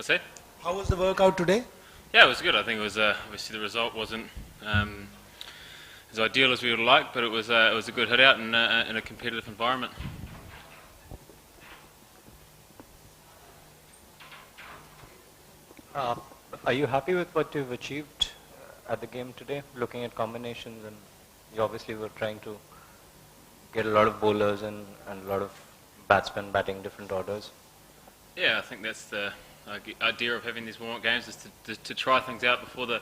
What's that? How was the workout today? Yeah, it was good. I think it was obviously the result wasn't as ideal as we would like, but it was a good hit out in a competitive environment. Uh, are you happy with what you've achieved at the game today, looking at combinations? And you obviously were trying to get a lot of bowlers and a lot of batsmen batting different orders. Yeah, I think that's the idea of having these warm-up games is to try things out before the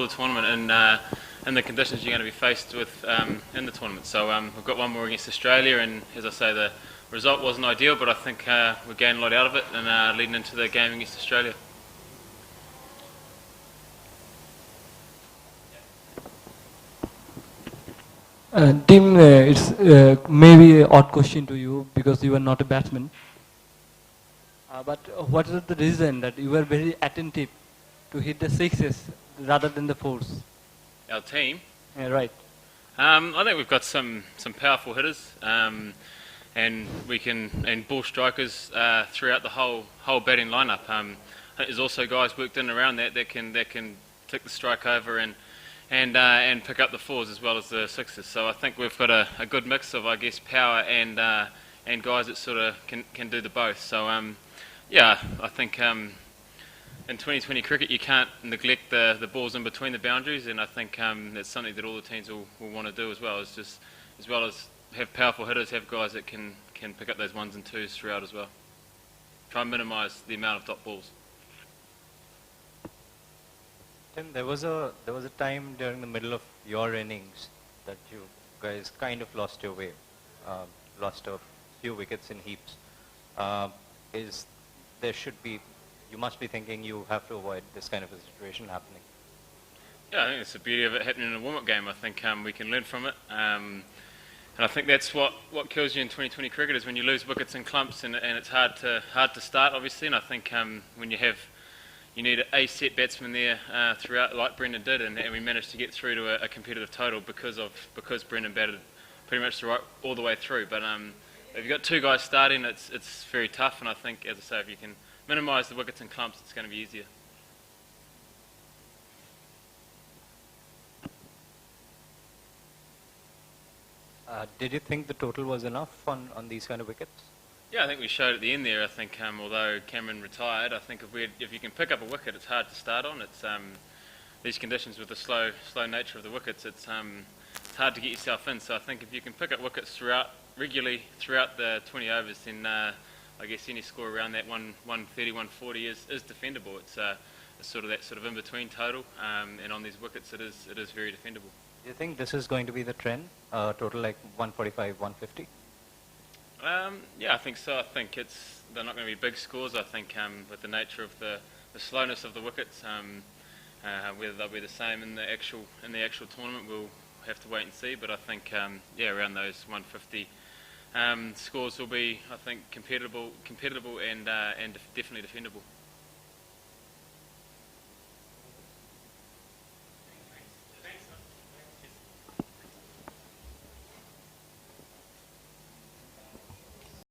tournament and the conditions you're going to be faced with in the tournament. So we've got one more against Australia, and as I say, the result wasn't ideal, but I think we gained a lot out of it and leading into the game against Australia. Tim, it's maybe an odd question to you because you are not a batsman. But what is the reason that you were very attentive to hit the sixes rather than the fours? Our team. Right. I think we've got some powerful hitters, and we can ball strikers throughout the whole batting lineup. I think there's also guys worked in around that can tick the strike over and pick up the fours as well as the sixes. So I think we've got a good mix of, I guess, power and guys that sort of can do the both. So yeah, I think in 2020 cricket you can't neglect the balls in between the boundaries, and I think that's something that all the teams will want to do as well. Is just as well as have powerful hitters, have guys that can pick up those ones and twos throughout as well. Try and minimise the amount of dot balls. Tim, there was a time during the middle of your innings that you guys kind of lost your way, lost a few wickets in heaps. You must be thinking you have to avoid this kind of a situation happening. Yeah, I think it's the beauty of it happening in a warm-up game. I think we can learn from it, and I think that's what kills you in 2020 cricket is when you lose wickets in clumps, and it's hard to start obviously. And I think when you need a set batsman there throughout, like Brendan did, and we managed to get through to a competitive total because Brendan batted pretty much all the way through. But if you've got two guys starting, it's very tough, and I think, as I say, if you can minimise the wickets and clumps, it's going to be easier. Did you think the total was enough on these kind of wickets? Yeah, I think we showed at the end there. I think although Cameron retired, I think if you can pick up a wicket, it's hard to start on. It's these conditions with the slow nature of the wickets, it's hard to get yourself in. So I think if you can pick up wickets regularly throughout the 20 overs, then I guess any score around that 130, 140 is defendable. It's sort of that sort of in between total, and on these wickets, it is very defendable. Do you think this is going to be the trend? Total like 145, 150? Yeah, I think so. I think they're not going to be big scores. I think with the nature of the slowness of the wickets, whether they'll be the same in the actual tournament, we'll have to wait and see. But I think yeah, around those 150 scores will be, I think, competitive and definitely defendable.